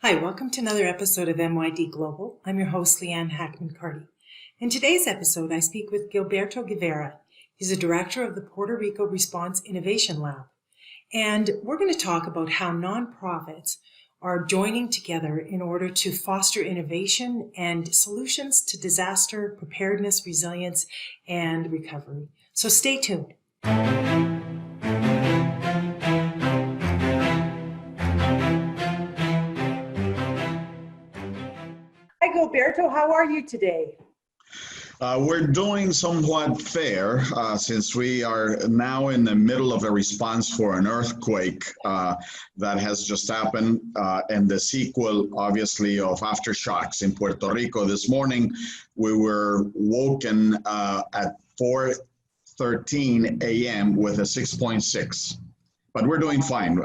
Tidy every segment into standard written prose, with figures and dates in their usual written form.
Hi, welcome to another episode of MYD Global. I'm your host, Leanne Hackman-Carty. In today's episode, I speak with Gilberto Guevara. He's a director of the Puerto Rico Response Innovation Lab. And we're going to talk about how nonprofits are joining together in order to foster innovation and solutions to disaster preparedness, resilience, and recovery. So stay tuned. Hi, Gilberto. How are you today? We're doing somewhat fair since we are now in the middle of a response for an earthquake that has just happened and the sequel, obviously, of aftershocks in Puerto Rico. This morning, we were woken at 4:13 a.m. with a 6.6. But we're doing fine.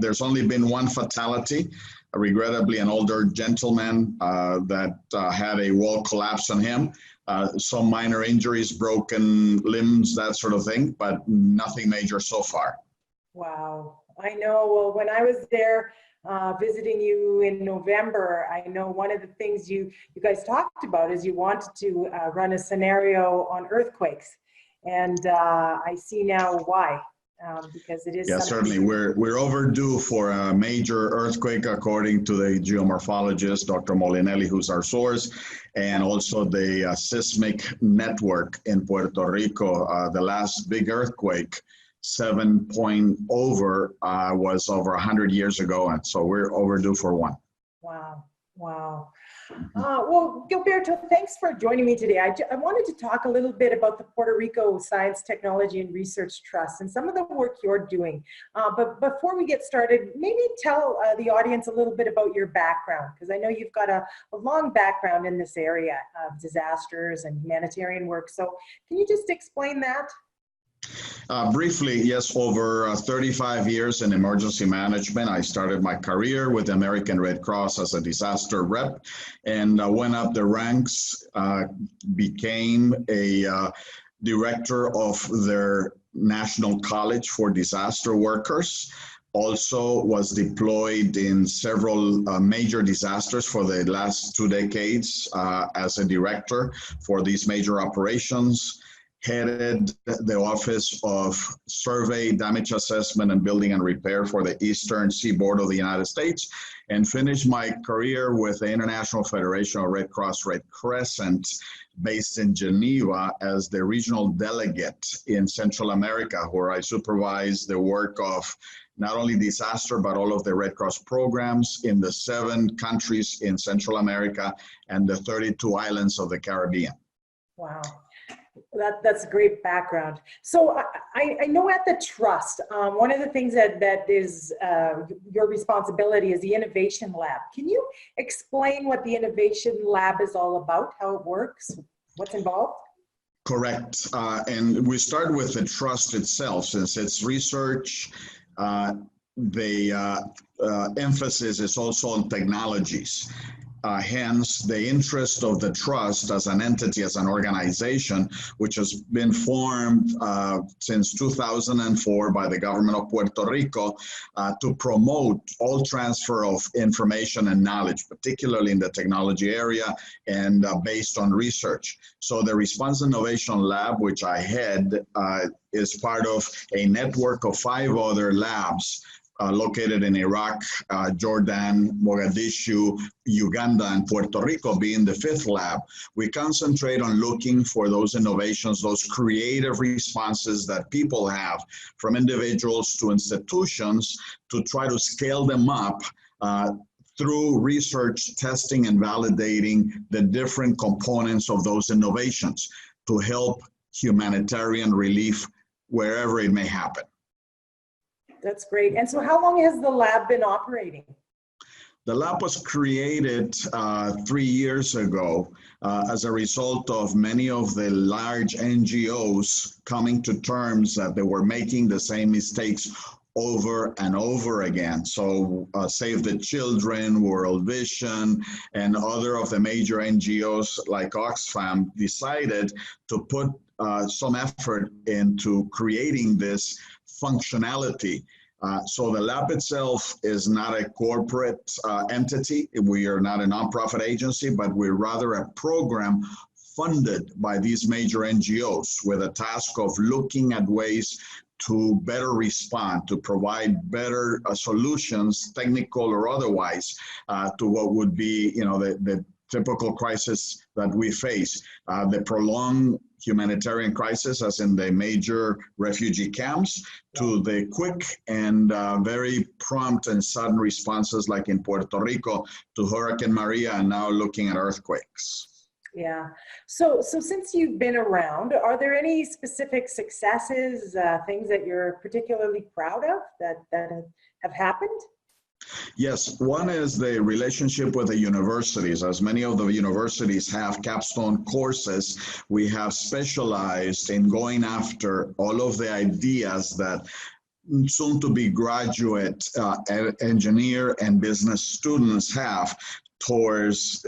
There's only been one fatality, regrettably an older gentleman that had a wall collapse on him. Some minor injuries, broken limbs, that sort of thing, but nothing major so far. Wow. I know. Well, when I was there visiting you in November, I know one of the things you guys talked about is you wanted to run a scenario on earthquakes. And I see now why. Because it is. Yeah, certainly. We're overdue for a major earthquake, according to the geomorphologist, Dr. Molinelli, who's our source, and also the seismic network in Puerto Rico. The last big earthquake, 7 over, was over 100 years ago, and so we're overdue for one. Wow, wow. Well, Gilberto, thanks for joining me today. I wanted to talk a little bit about the Puerto Rico Science, Technology, and Research Trust and some of the work you're doing. But before we get started, maybe tell the audience a little bit about your background, because I know you've got a long background in this area of disasters and humanitarian work. So can you just explain that? Briefly, yes, over 35 years in emergency management. I started my career with the American Red Cross as a disaster rep and went up the ranks, became a director of their National College for Disaster Workers. Also was deployed in several major disasters for the last 2 decades as a director for these major operations. Headed the Office of Survey, Damage Assessment, and Building and Repair for the Eastern Seaboard of the United States, and finished my career with the International Federation of Red Cross Red Crescent, based in Geneva, as the regional delegate in Central America, where I supervise the work of not only disaster, but all of the Red Cross programs in the 7 countries in Central America and the 32 islands of the Caribbean. Wow. That's a great background. So I know at the Trust, one of the things that is your responsibility is the Innovation Lab. Can you explain what the Innovation Lab is all about, how it works, what's involved? Correct. And we start with the Trust itself, since it's research. The emphasis is also on technologies. Hence, the interest of the Trust as an entity, as an organization, which has been formed since 2004 by the government of Puerto Rico to promote all transfer of information and knowledge, particularly in the technology area and based on research. So the Response Innovation Lab, which I head, is part of a network of 5 other labs located in Iraq, Jordan, Mogadishu, Uganda, and Puerto Rico being the 5th lab. We concentrate on looking for those innovations, those creative responses that people have, from individuals to institutions, to try to scale them up through research, testing, and validating the different components of those innovations to help humanitarian relief wherever it may happen. That's great. And so how long has the lab been operating? The lab was created 3 years ago as a result of many of the large NGOs coming to terms that they were making the same mistakes over and over again. So Save the Children, World Vision, and other of the major NGOs like Oxfam decided to put some effort into creating this functionality So the lab itself is not a corporate entity. We are not a nonprofit agency, but we're rather a program funded by these major NGOs with a task of looking at ways to better respond, to provide better solutions, technical or otherwise, to what would be, the typical crisis that we face. The prolonged humanitarian crisis, as in the major refugee camps, to the quick and very prompt and sudden responses like in Puerto Rico to Hurricane Maria, and now looking at earthquakes. Yeah. So since you've been around, are there any specific successes, things that you're particularly proud of that have happened? Yes, one is the relationship with the universities. As many of the universities have capstone courses, we have specialized in going after all of the ideas that soon to be graduate engineer and business students have towards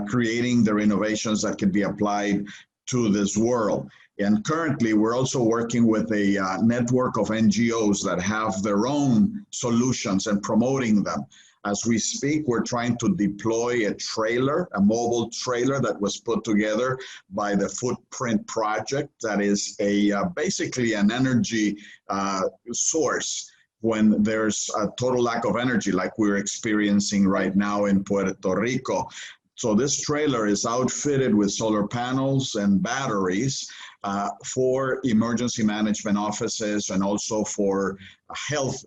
creating their innovations that can be applied to this world. And currently, we're also working with a network of NGOs that have their own solutions and promoting them. As we speak, we're trying to deploy a mobile trailer that was put together by the Footprint Project. That is basically an energy source when there's a total lack of energy like we're experiencing right now in Puerto Rico. So this trailer is outfitted with solar panels and batteries for emergency management offices and also for health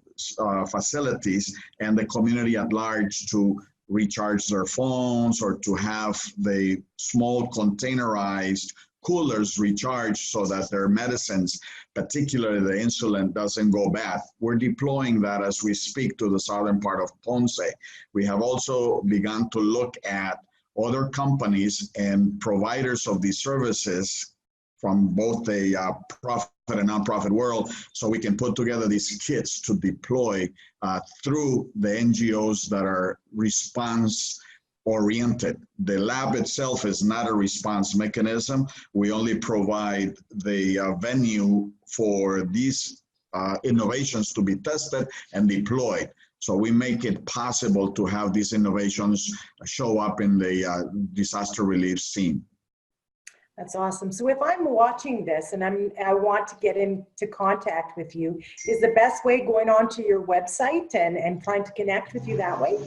facilities and the community at large to recharge their phones or to have the small containerized coolers recharged so that their medicines, particularly the insulin, doesn't go bad. We're deploying that as we speak to the southern part of Ponce. We have also begun to look at other companies and providers of these services from both the profit and nonprofit world, so we can put together these kits to deploy through the NGOs that are response oriented. The lab itself is not a response mechanism. We only provide the venue for these innovations to be tested and deployed. So we make it possible to have these innovations show up in the disaster relief scene. That's awesome. So if I'm watching this and I want to get into contact with you, is the best way going on to your website and trying to connect with you that way?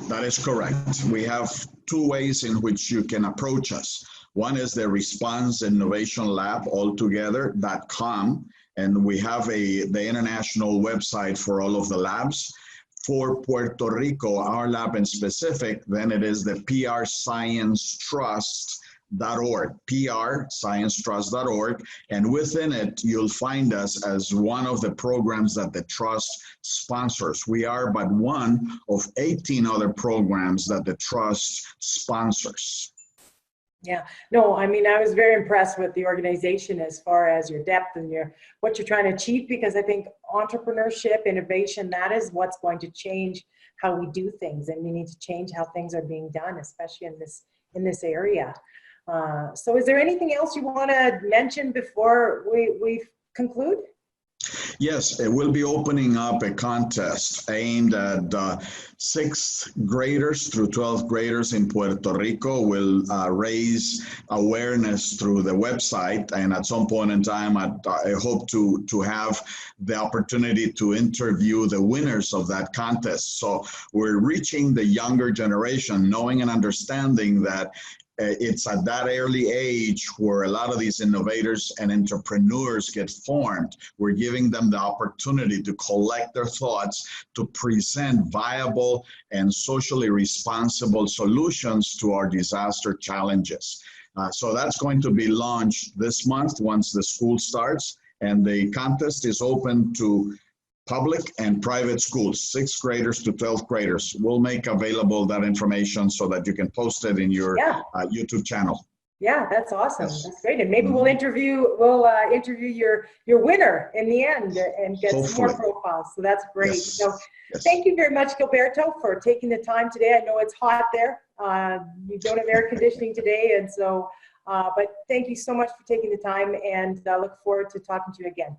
That is correct. We have two ways in which you can approach us. One is the Response Innovation Lab altogether.com, and we have the international website for all of the labs. For Puerto Rico, our lab in specific, then it is the PRScienceTrust.org, PRScienceTrust.org, and within it, you'll find us as one of the programs that the Trust sponsors. We are but one of 18 other programs that the Trust sponsors. Yeah, no, I mean, I was very impressed with the organization as far as your depth and what you're trying to achieve, because I think entrepreneurship, innovation, that is what's going to change how we do things, and we need to change how things are being done, especially in this area. So is there anything else you want to mention before we conclude? Yes, it will be opening up a contest aimed at 6th graders through 12th graders in Puerto Rico. We'll raise awareness through the website, and at some point in time, I hope to have the opportunity to interview the winners of that contest. So we're reaching the younger generation, knowing and understanding that it's at that early age where a lot of these innovators and entrepreneurs get formed. We're giving them the opportunity to collect their thoughts, to present viable and socially responsible solutions to our disaster challenges. So that's going to be launched this month once the school starts, and the contest is open to public and private schools, 6th graders to 12th graders. We'll make available that information so that you can post it in your YouTube channel. Yeah, that's awesome. Yes. That's great. And maybe we'll interview your winner in the end and get some more profiles. So that's great. Yes. So thank you very much, Gilberto, for taking the time today. I know it's hot there. You don't have air conditioning today, and so but thank you so much for taking the time, and I look forward to talking to you again.